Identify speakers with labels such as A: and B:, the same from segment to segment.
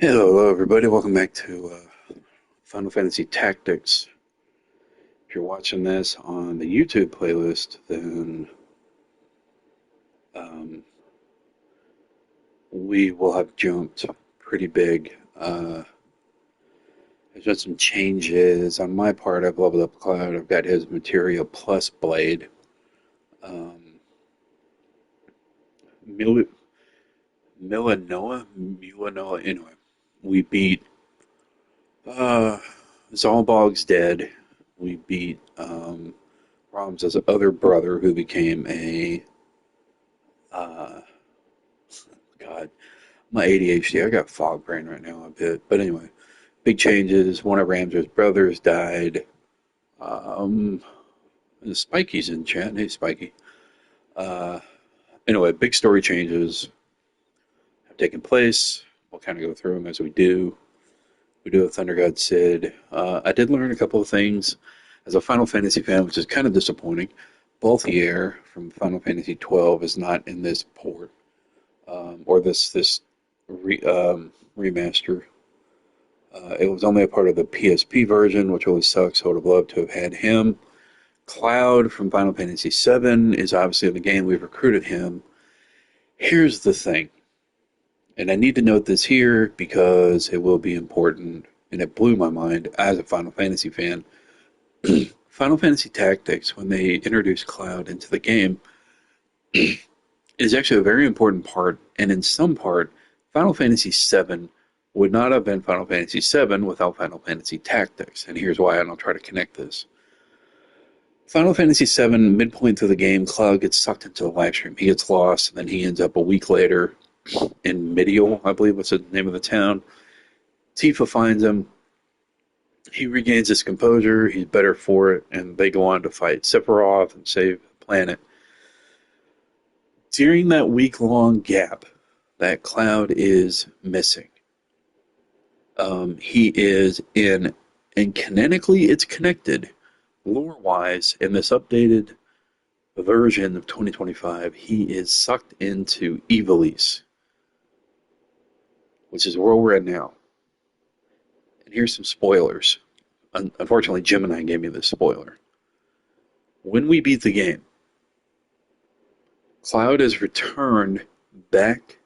A: Hello, everybody. Welcome back to Final Fantasy Tactics. If you're watching this on the YouTube playlist, then um, we will have jumped pretty big. There's been some changes on my part. I've leveled up Cloud. I've got his material plus Blade. Um, Mil- Milanoa. Anyway, we beat uh, Zalbog's dead. We beat Ram's other brother, who became a uh, God, my ADHD. I got fog brain right now a bit, but anyway, big changes. One of Ram's brothers died. Um, Spiky's in chat. Hey, Spiky. Uh, anyway, big story changes have taken place. We'll kind of go through them as we do. We do a Thunder God Sid. I did learn a couple of things as a Final Fantasy fan, which is kind of disappointing. Balthier from Final Fantasy 12 is not in this port, or this remaster. It was only a part of the PSP version, which really sucks. I would have loved to have had him. Cloud from Final Fantasy VII is obviously in the game. We've recruited him. Here's the thing, and I need to note this here because it will be important, and it blew my mind as a Final Fantasy fan. Final Fantasy Tactics, when they introduced Cloud into the game, is actually a very important part, and in some part, Final Fantasy VII would not have been Final Fantasy VII without Final Fantasy Tactics, and here's why, and I'll try to connect this. Final Fantasy VII, midpoint through the game, Cloud gets sucked into the live stream. He gets lost, and then he ends up a week later in Midial, I believe was the name of the town. Tifa finds him. He regains his composure. He's better for it, and they go on to fight Sephiroth and save the planet. During that week-long gap, that Cloud is missing. He is in, and canonically it's connected, lore-wise, in this updated version of 2025, he is sucked into Ivalice, which is where we're at now. And here's some spoilers. Unfortunately, Gemini gave me this spoiler. When we beat the game, Cloud is returned back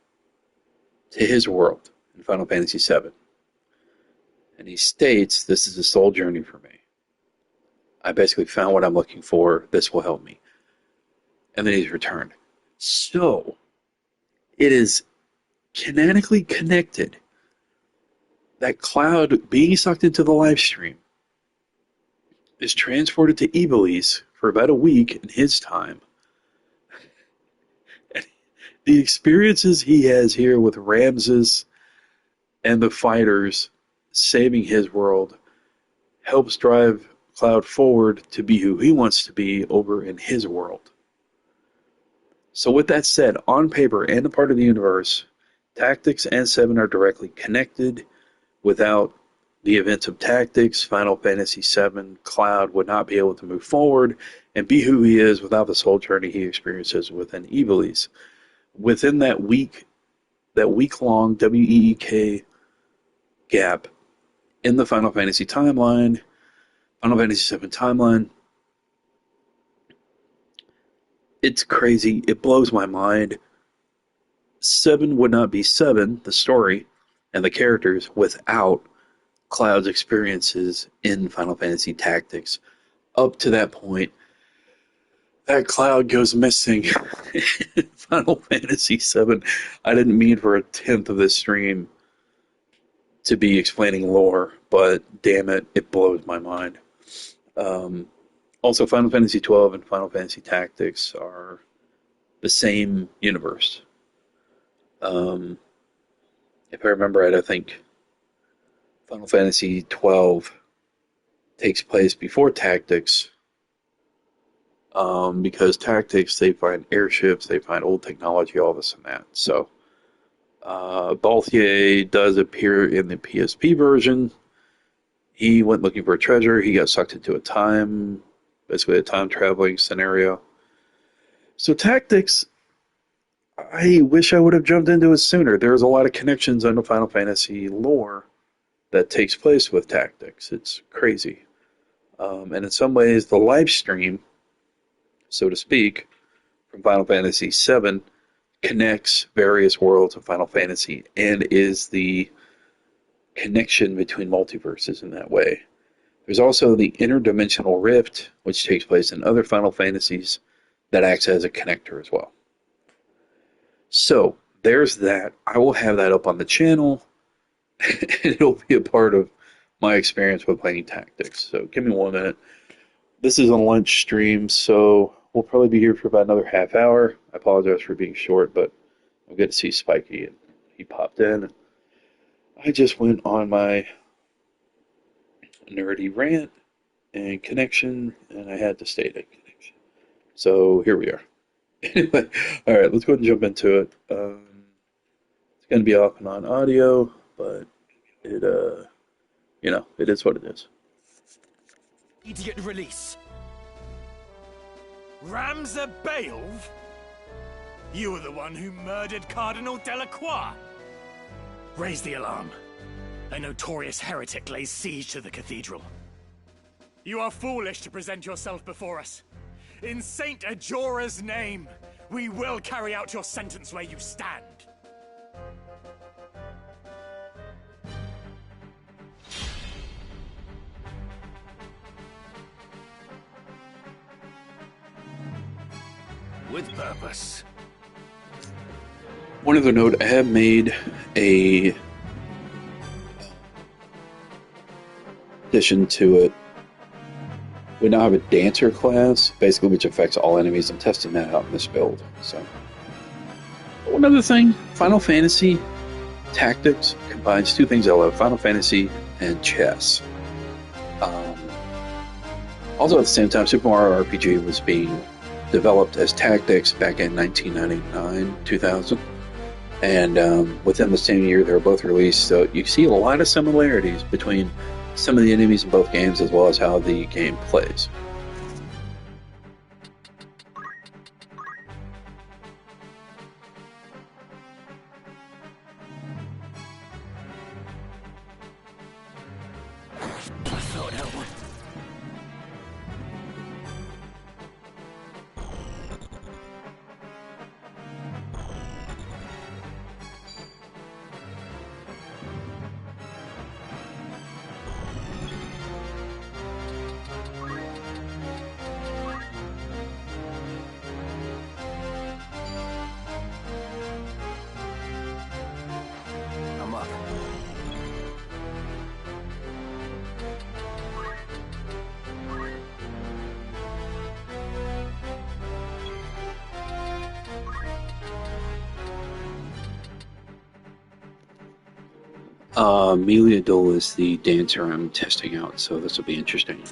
A: to his world in Final Fantasy VII. And he states, "This is a soul journey for me. I basically found what I'm looking for. This will help me." And then he's returned. So, it is canonically connected that Cloud, being sucked into the live stream, is transported to Ivalice for about a week in his time. And the experiences he has here with Ramses and the fighters saving his world helps drive Cloud forward to be who he wants to be over in his world. So with that said, on paper and a part of the universe, Tactics and 7 are directly connected. Without the events of Tactics, Final Fantasy VII, Cloud would not be able to move forward and be who he is without the soul journey he experiences within Ivalice. Within that week-long WEEK gap in the Final Fantasy timeline, Final Fantasy VII timeline, it's crazy. It blows my mind. 7 would not be 7, the story, and the characters, without Cloud's experiences in Final Fantasy Tactics. Up to that point, that Cloud goes missing in Final Fantasy VII. I didn't mean for a tenth of this stream to be explaining lore, but damn it, it blows my mind. Also, Final Fantasy XII and Final Fantasy Tactics are the same universe. If I remember right, I think Final Fantasy XII takes place before Tactics, because Tactics, they find airships, they find old technology, all this and that. So, Balthier does appear in the PSP version. He went looking for a treasure. He got sucked into basically a time traveling scenario. So Tactics, I wish I would have jumped into it sooner. There's a lot of connections under Final Fantasy lore that takes place with tactics. It's crazy. And in some ways, the live stream, so to speak, from Final Fantasy VII connects various worlds of Final Fantasy and is the connection between multiverses in that way. There's also the interdimensional rift, which takes place in other Final Fantasies, that acts as a connector as well. So, there's that. I will have that up on the channel. It'll be a part of my experience with playing tactics. So, give me 1 minute. This is a lunch stream, so we'll probably be here for about another half hour. I apologize for being short, but I'm good to see Spiky, and he popped in. I just went on my nerdy rant and connection, and I had to state a connection. So here we are. Anyway, all right, let's go ahead and jump into it. It's going to be off and on audio, but it, it is what it is.
B: Idiot release. Ramza Baelv? You were the one who murdered Cardinal Delacroix. Raise the alarm. A notorious heretic lays siege to the cathedral. You are foolish to present yourself before us. In Saint Ajora's name, we will carry out your sentence where you stand. With purpose.
A: One other note, I have made a addition to it. We now have a dancer class, basically, which affects all enemies. I'm testing that out in this build. So, one other thing, Final Fantasy Tactics combines two things I love: Final Fantasy and chess. Also, at the same time, Super Mario RPG was being developed as Tactics back in 1999, 2000. And within the same year, they were both released. So you see a lot of similarities between some of the enemies in both games, as well as how the game plays. Meliadol is the dancer I'm testing out, so this will be interesting.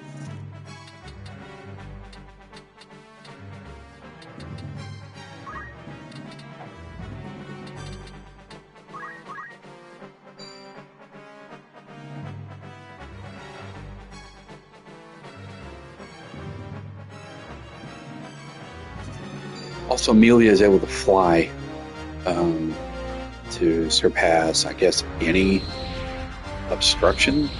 A: Also, Melia is able to fly to surpass, I guess, any obstruction.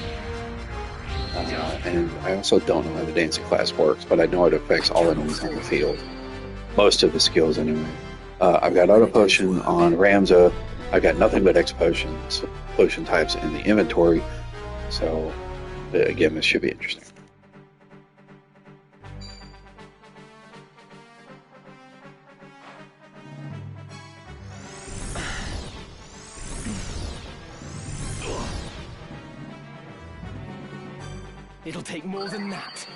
A: And I also don't know how the dancing class works, but I know it affects all enemies on the field. Most of the skills, anyway. I've got auto potion on Ramza. I've got nothing but X potions, potion types in the inventory. So, again, this should be interesting.
B: It'll take more than that.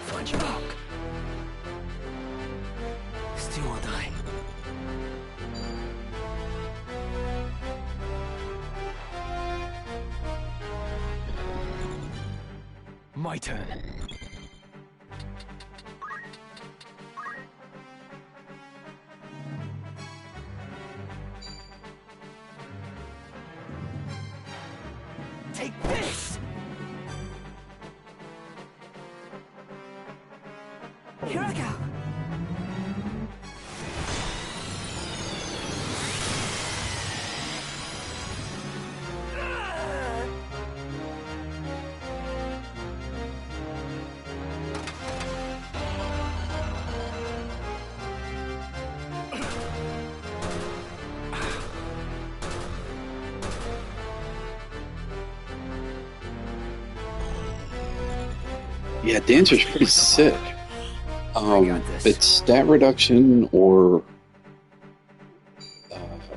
B: Find your mark. Still or die. My turn.
C: Here I go.
A: Yeah, Dancer's pretty sick. It's stat reduction or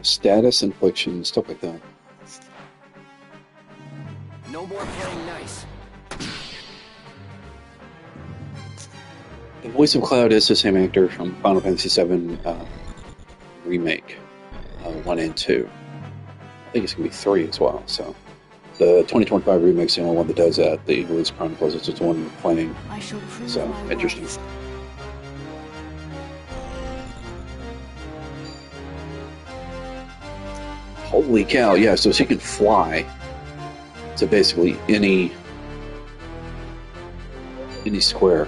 A: status infliction, stuff like that.
D: No more playing nice.
A: The voice of Cloud is the same actor from Final Fantasy VII Remake 1 and 2. I think it's going to be 3 as well, so... The 2025 remake's the only one that does that. The Elysian Chronicles is just the one we're playing.
C: I shall prove
A: So,
C: my
A: interesting.
C: worth.
A: Holy cow, yeah, so she can fly. So basically, any square.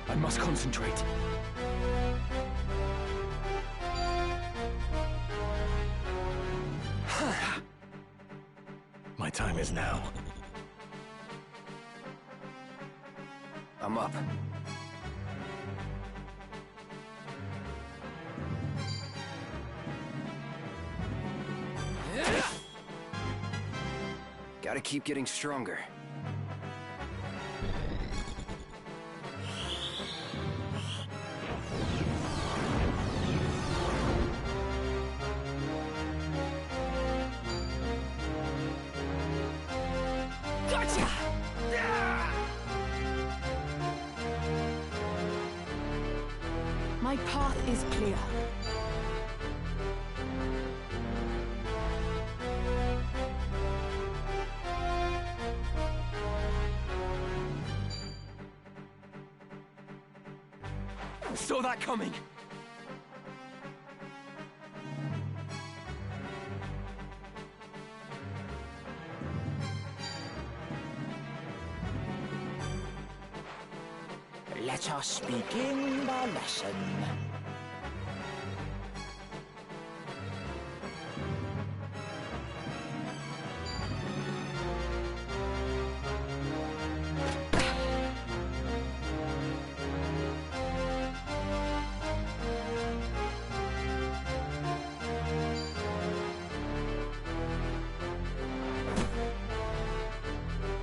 B: I must concentrate. My time is now.
D: I'm up. Gotta keep getting stronger.
C: Gotcha! My path is clear.
B: Saw that coming.
C: Let us begin the lesson.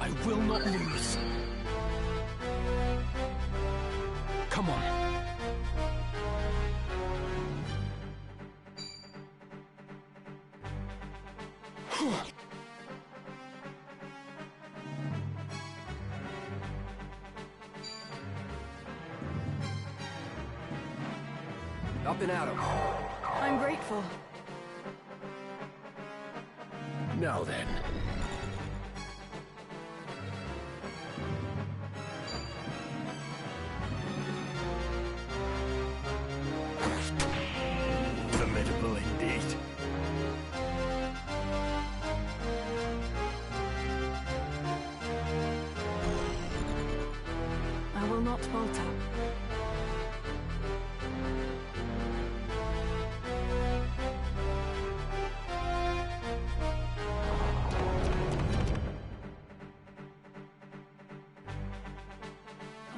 B: I will not lose. Come on.
D: Up and at 'em.
C: I'm grateful.
B: Now then. Formidable indeed.
C: I will not falter.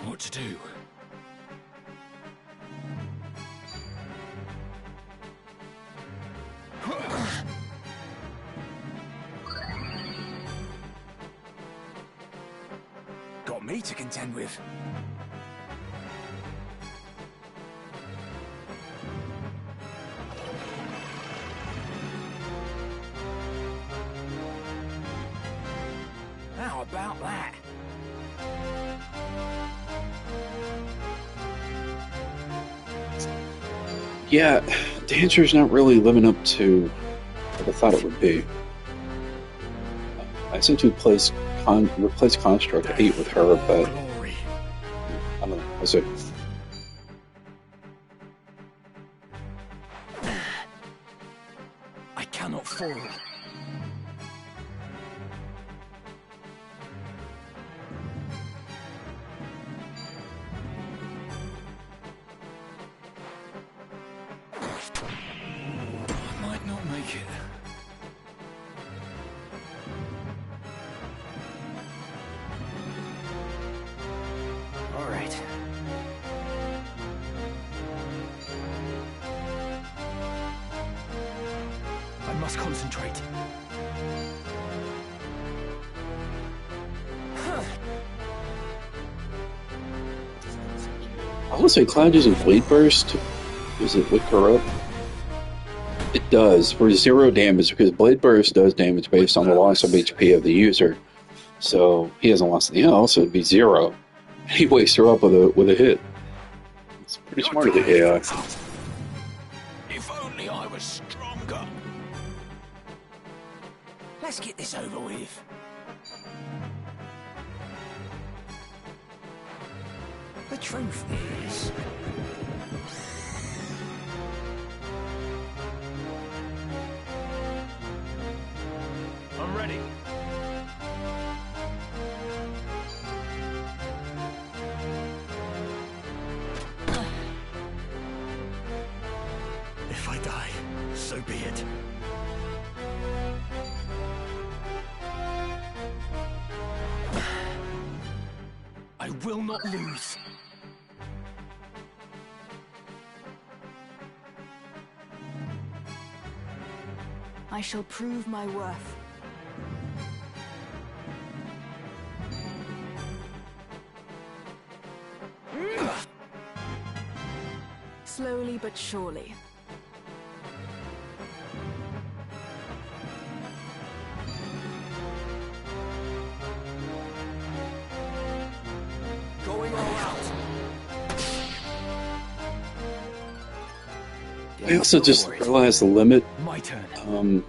B: What to do? me to contend with. How about that?
A: Yeah, Dancer's not really living up to what I thought it would be. I seem to replace Construct 8 with her, but
B: Glory.
A: I don't know. We'll see.
B: I cannot fall. I might not make it.
D: All right.
B: I must concentrate.
A: I would say Cloud using Blade Burst. Does it wake her up? It does, for 0 damage, because Blade Burst does damage based on the loss of HP of the user. So he hasn't lost anything else, so it'd be 0. He wakes her up with a hit. It's pretty smart of the AI.
B: If only I was stronger. Let's get this over with. The truth is... I'm ready. If I die, so be it. I will not lose.
C: I shall prove my worth. Slowly but surely.
D: Going all out.
A: I also just realized the limit
B: My turn.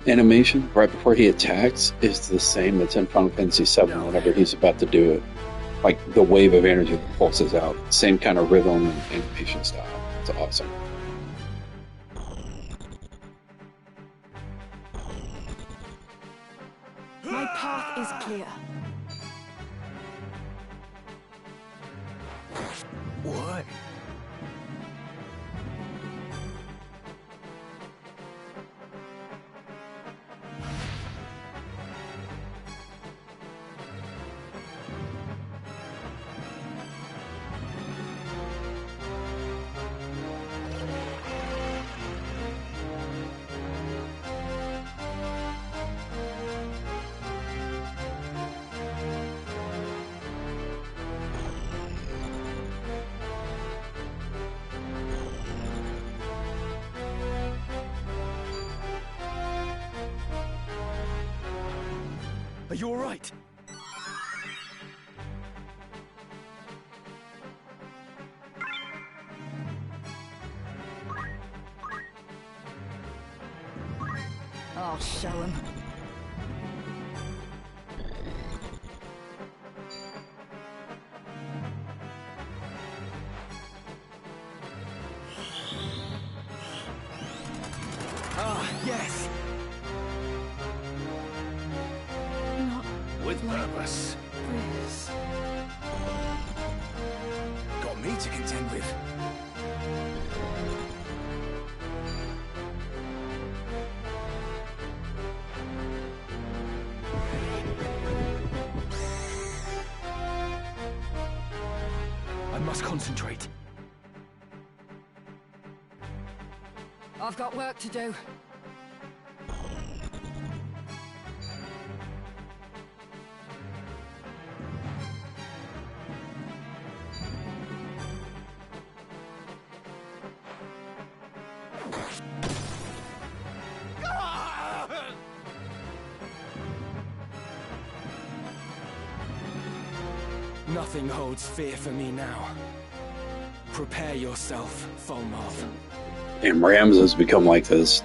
A: animation right before he attacks is the same that's in Final Fantasy VII whenever he's about to do it. Like the wave of energy that pulses out. Same kind of rhythm and animation style. It's awesome.
C: My path is clear.
B: What? Are you all right?
C: I'll show him.
B: Ah, yes.
C: Not
B: With
C: like
B: purpose.
C: this.
B: Got me to contend with. I must concentrate.
C: I've got work to do.
D: Nothing holds fear for me now. Prepare yourself, Fulmov.
A: And Rams has become like this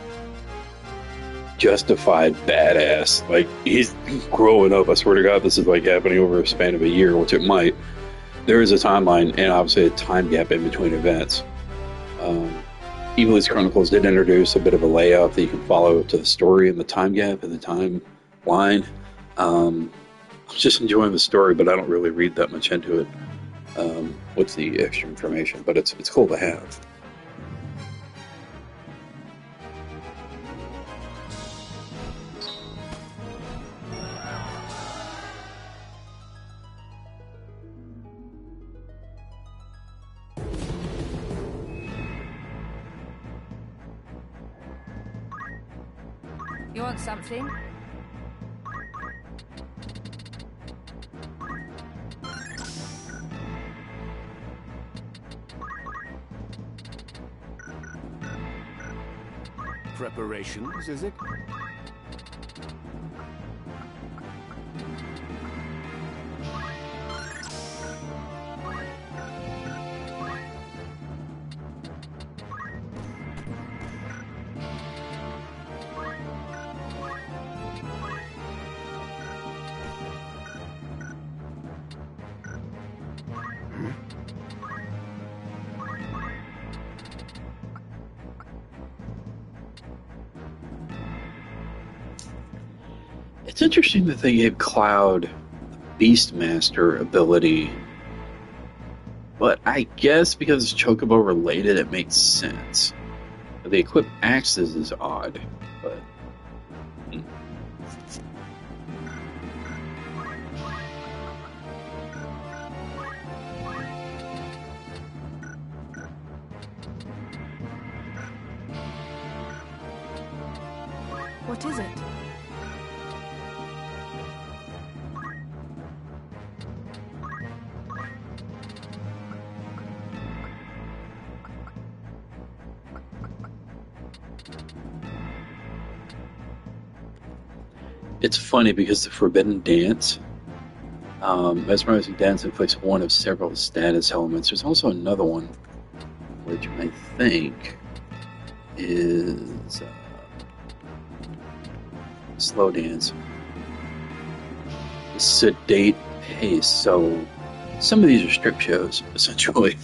A: justified badass. Like, he's growing up. I swear to God, this is like happening over a span of a year, which it might. There is a timeline and obviously a time gap in between events. Evil's Chronicles did introduce a bit of a layout that you can follow to the story and the time gap and the timeline. I'm just enjoying the story, but I don't really read that much into it with the extra information. But it's cool to have.
C: You want something?
B: Preparations, is it?
A: It's interesting that they gave Cloud Beastmaster ability, but I guess because it's Chocobo related, it makes sense. The equipped axes is odd, but
C: What is it?
A: it's funny because the Forbidden Dance, Mesmerizing Dance inflicts one of several status elements. There's also another one, which I think is Slow Dance. Sedate Pace. So some of these are strip shows, essentially.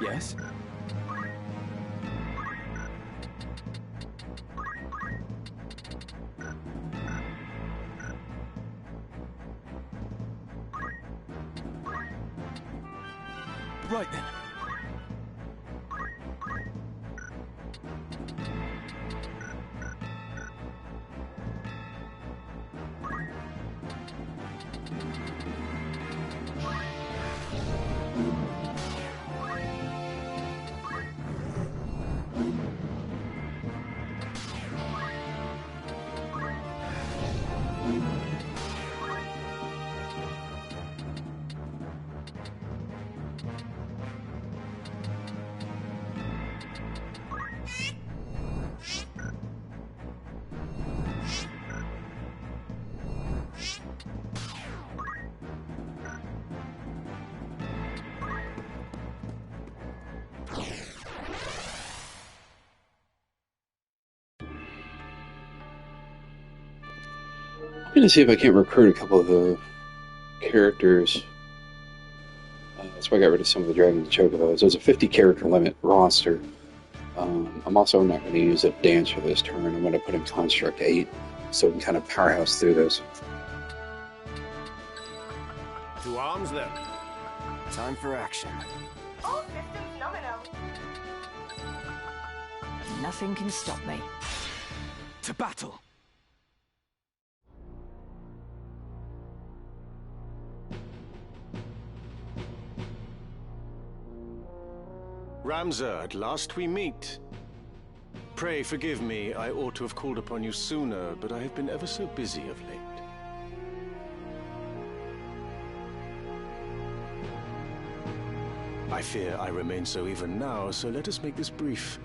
D: Yes? Right then.
A: I'm going to see if I can't recruit a couple of the characters. That's why I got rid of some of the Dragon Chocobos. There's a 50 character limit roster. I'm also not going to use a dance for this turn. I'm going to put in Construct 8 so we can kind of powerhouse through this.
B: To arms, then.
D: Time for action.
E: All systems nominal.
C: Nothing can stop me.
D: To battle!
B: Ramza, at last we meet. Pray forgive me, I ought to have called upon you sooner, but I have been ever so busy of late.
F: I fear I remain so even now, so let us make this brief.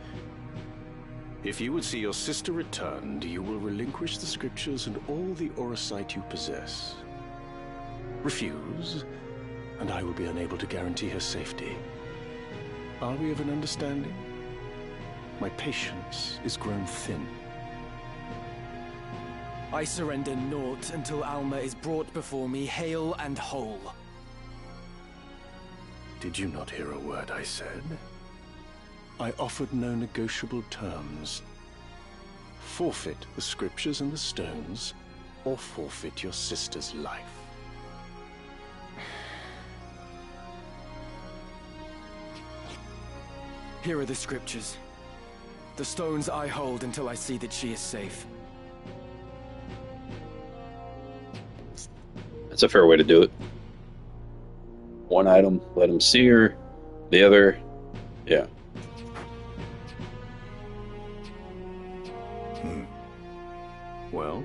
F: If you would see your sister returned, you will relinquish the scriptures and all the auracite you possess. Refuse, and I will be unable to guarantee her safety. Are we of an understanding? My patience is grown thin.
D: I surrender naught until Alma is brought before me hale and whole.
F: Did you not hear a word I said? I offered no negotiable terms. Forfeit the scriptures and the stones, or forfeit your sister's life.
D: Here are the scriptures. The stones I hold until I see that she is safe.
A: That's a fair way to do it. One item, let him see her. The other, yeah.
F: Well?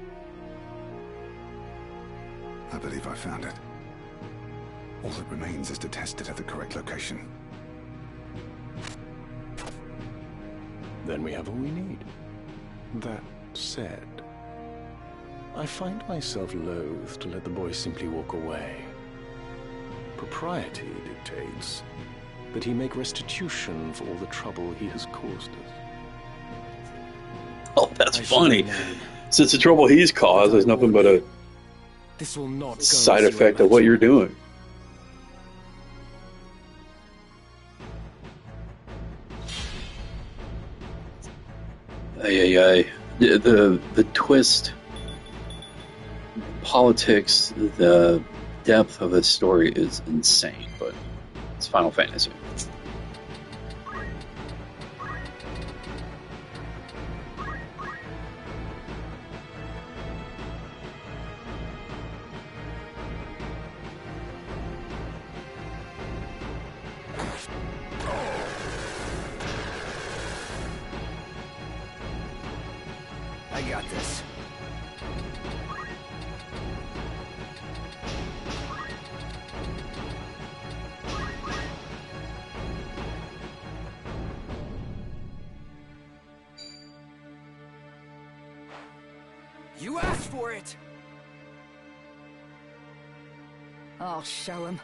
G: I believe I found it. All that remains is to test it at the correct location.
F: Then we have all we need. That said, I find myself loath to let the boy simply walk away. Propriety dictates that he make restitution for all the trouble he has caused us.
A: Oh, that's funny. Since the trouble he's caused is nothing but a
D: this will not
A: side effect of what you're doing. The twist, politics, the depth of this story is insane, but it's Final Fantasy.
B: I got this.
D: You asked for it!
C: I'll show him.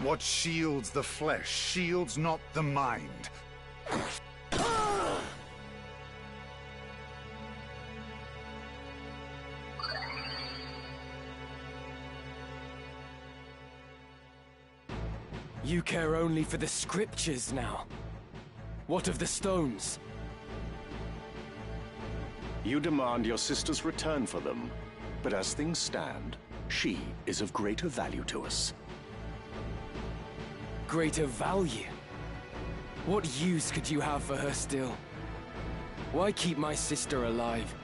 G: What shields the flesh shields not the mind.
D: You care only for the scriptures now. What of the stones?
F: You demand your sister's return for them, but as things stand, she is of greater value to us.
D: Greater value? What use could you have for her still? Why keep my sister alive,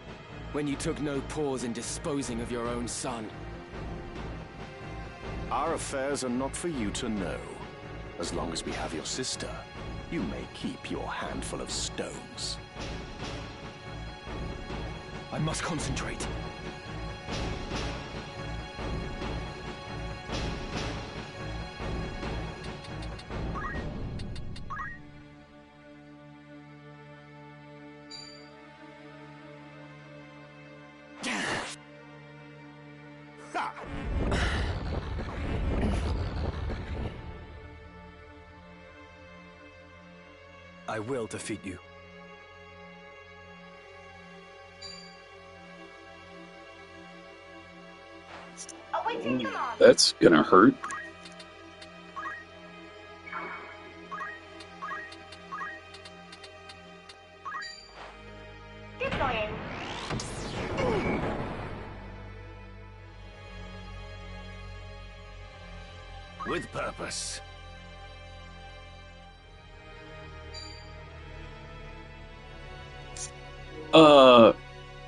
D: when you took no pause in disposing of your own son?
F: Our affairs are not for you to know. As long as we have your sister, you may keep your handful of stones.
D: I must concentrate.
B: I will defeat you.
E: Awaiting command.
A: That's gonna hurt.
B: with purpose.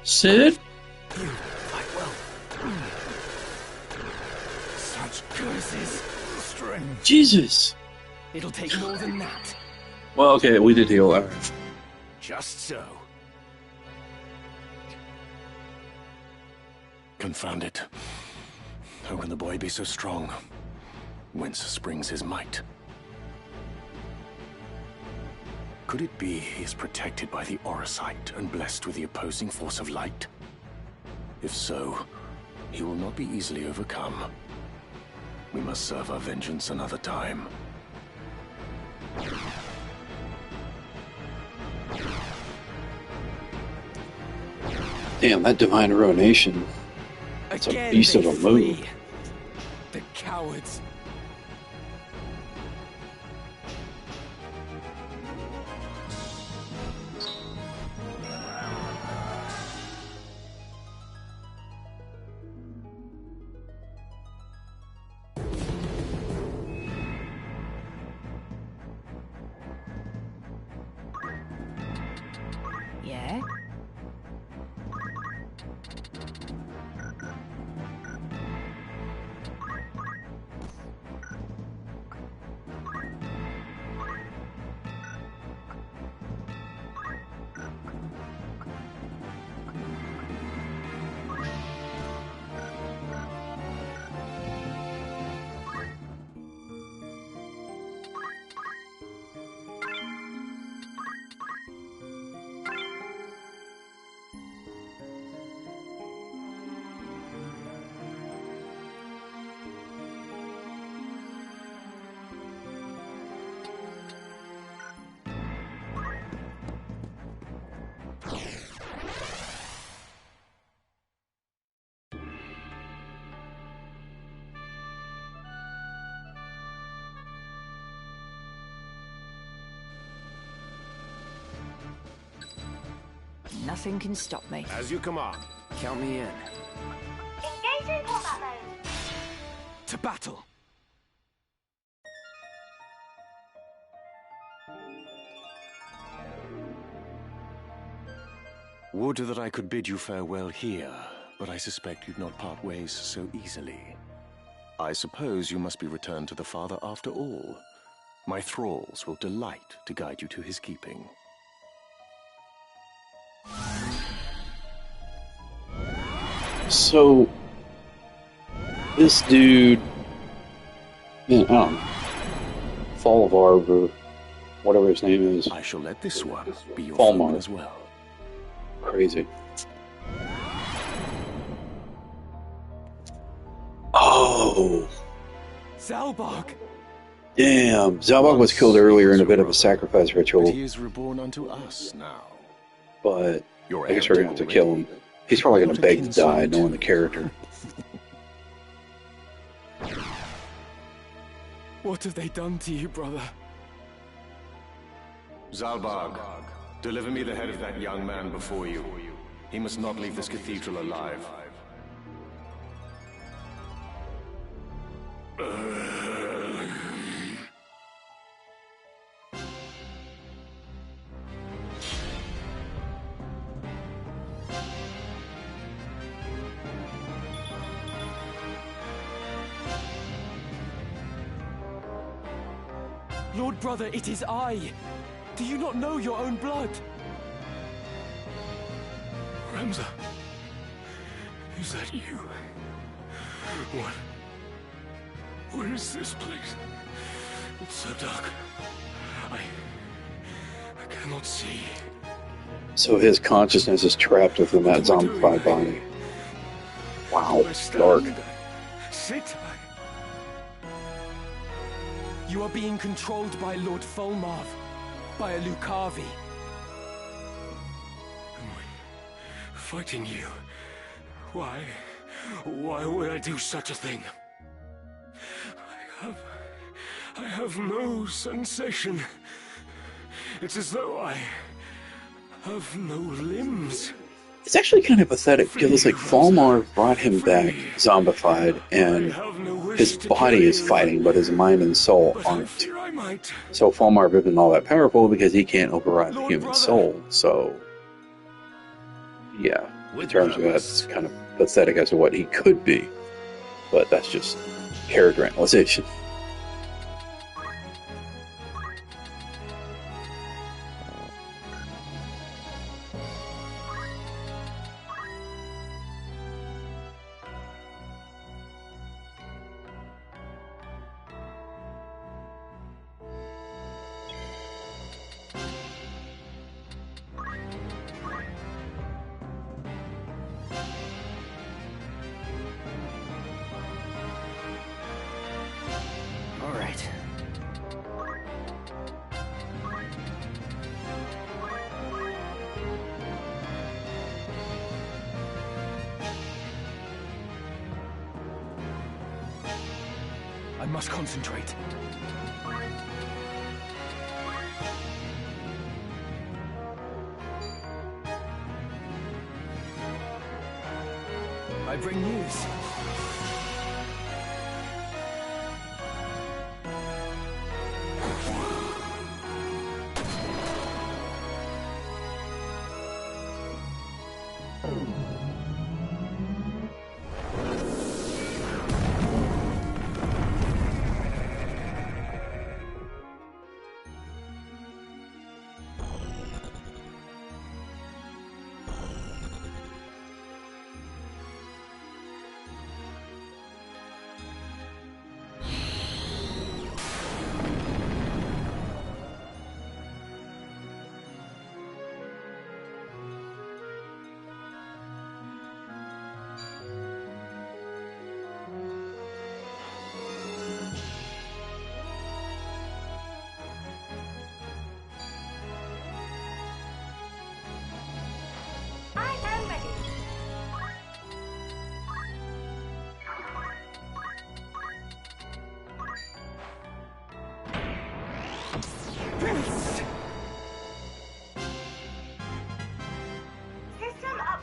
A: Sid?
B: Such curses. Strength.
A: Jesus.
D: It'll take more than that.
A: Well, okay, we did heal. Alright.
B: Just so.
F: Confound it. How can the boy be so strong? Whence springs his might? Could it be he is protected by the Orisight and blessed with the opposing force of light? If so, he will not be easily overcome. We must serve our vengeance another time.
A: Damn, that divine ruination. It's a beast of a move.
D: The cowards.
C: Yeah? Nothing can stop me.
B: As you command.
D: Count me in.
E: Engaging combat mode.
D: To battle.
F: Would that I could bid you farewell here, but I suspect you'd not part ways so easily. I suppose you must be returned to the Father after all. My thralls will delight to guide you to his keeping.
A: So, this dude, man, I don't know, Fall of Arbor, whatever his name is,
F: I shall let this one be your
A: Fall
F: foe
A: Mark.
F: as well.
A: Crazy. Oh,
D: Zalbog!
A: damn. Zalbog was killed earlier in a bit of a sacrifice
F: But
A: ritual,
F: he is reborn unto us now.
A: but
F: Your
A: I guess we're going to have to kill him. He's probably going to beg to die, knowing the character.
D: What have they done to you, brother?
F: Zalbog, deliver me the head of that young man before you. He must not leave this cathedral alive.
D: Lord brother, it is I! Do you not know your own blood?
F: Ramza, is that you? What is this place? It's so dark. I cannot see.
A: So his consciousness is trapped within that zombified body. Wow, dark.
F: Sit.
D: You are being controlled by Lord Fulmarv, by a Lucavi.
F: Fighting you. Why? Why would I do such a thing? I have no sensation. It's as though I have no limbs.
A: It's actually kind of pathetic because it's like Falmar brought him back zombified, and his body is fighting, but his mind and soul aren't. So Falmar isn't all that powerful because he can't override the human soul. So, yeah, in terms of that, it's kind of pathetic as to what he could be. But that's just character analyzation.
D: I must concentrate. I bring news.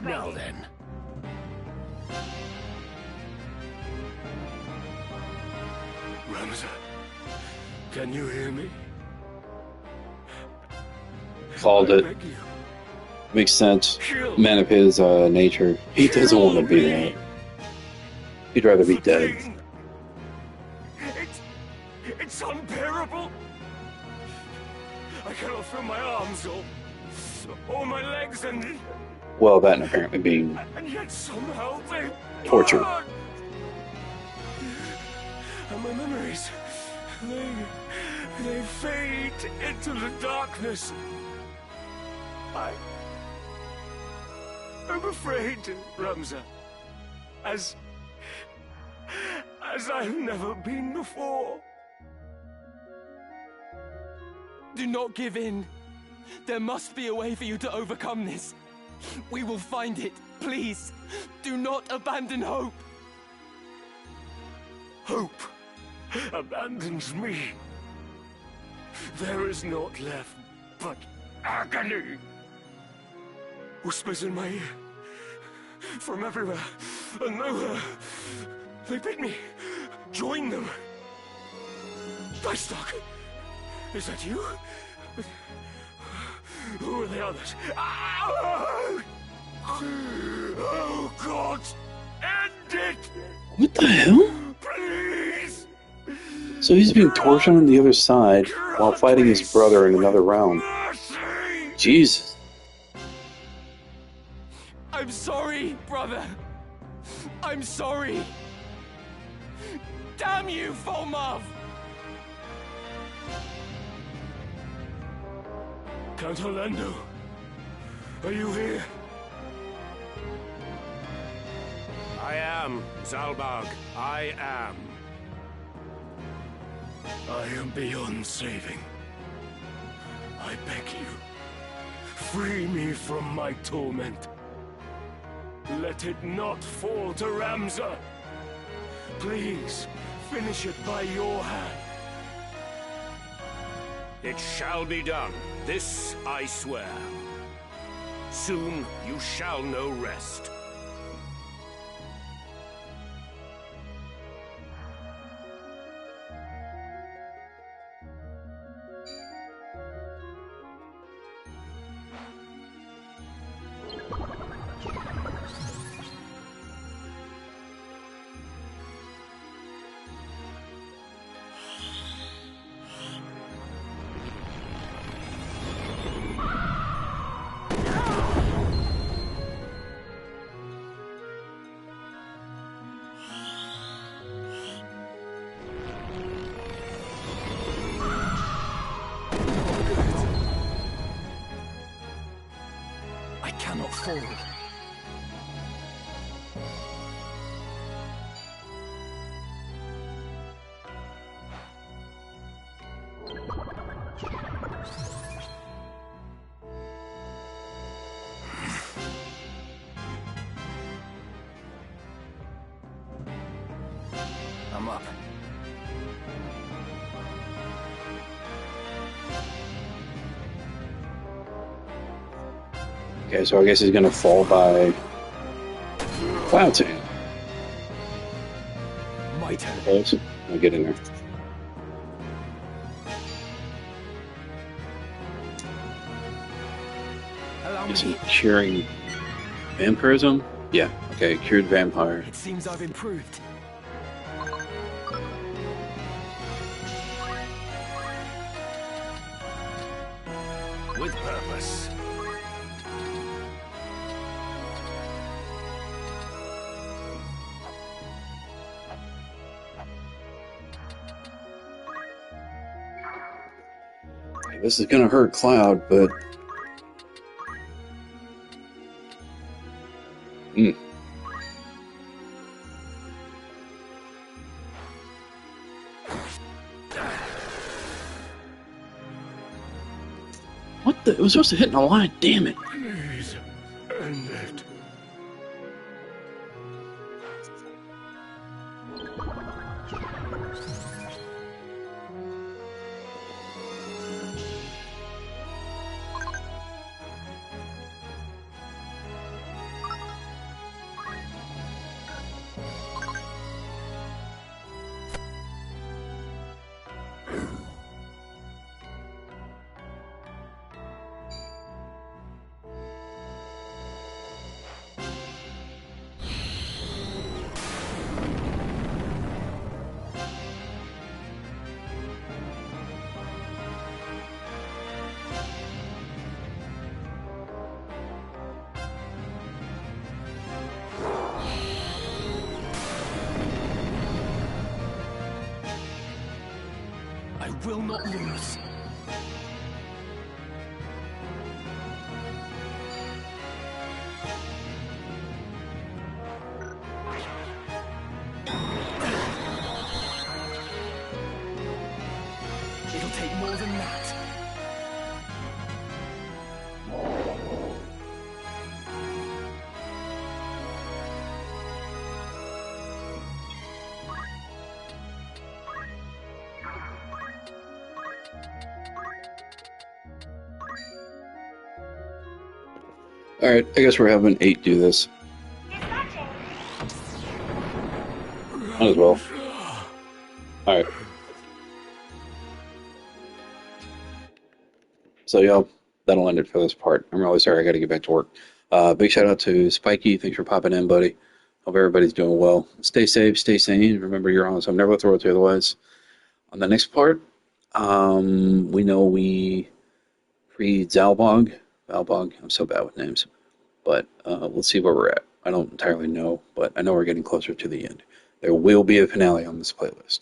B: Now then. Ramza, can you hear me?
A: Called it. Makes sense. Man of his nature, he doesn't want to be there. He'd rather be dead.
B: It's unbearable. I cannot feel my arms or my legs and...
A: Well, that and apparently being
B: and yet somehow they
A: tortured.
B: burn. And my memories, they fade into the darkness. I'm afraid, Ramza, as I've never been before.
D: Do not give in. There must be a way for you to overcome this. We will find it. Please, do not abandon hope.
B: Hope abandons me. There is naught left but agony. Whispers in my ear from everywhere and nowhere. They bid me join them. Dicestock, is that you? Who are the others? Oh, God! End it!
A: What the hell?
B: Please!
A: So he's being tortured on the other side while fighting his brother in another round. Jesus.
D: I'm sorry, brother. I'm sorry. Damn you, Falmar!
B: Count Orlando, are you here?
H: I am, Zalbag. I am.
B: I am beyond saving. I beg you, free me from my torment. Let it not fall to Ramza. Please, finish it by your hand.
H: It shall be done. This I swear. Soon you shall know rest.
D: fall. I'm up.
A: Okay, so I guess he's gonna fall by Cloud's hand.
D: My turn.
A: Close. I'll get in there.
D: Allow
A: Guess
D: me.
A: I'm curing vampirism? Yeah, okay, cured vampire.
D: It seems I've improved.
H: With purpose.
A: This is gonna hurt Cloud, but... What the? It was supposed to hit in a line, damn it.
H: Please, end it.
D: I will not lose. It'll take more than that.
A: Alright, I guess we're having 8 do this.
E: Dispatching.
A: Might as well. Alright. So, y'all, that'll end it for this part. I'm really sorry I gotta get back to work. Big shout out to Spiky. Thanks for popping in, buddy. Hope everybody's doing well. Stay safe, stay sane. Remember, you're on, so I'm never let the world to you otherwise. On the next part, we know we freed Zalbog. I'm so bad with names. But let's see where we're at. I don't entirely know, but I know we're getting closer to the end. There will be a finale on this playlist.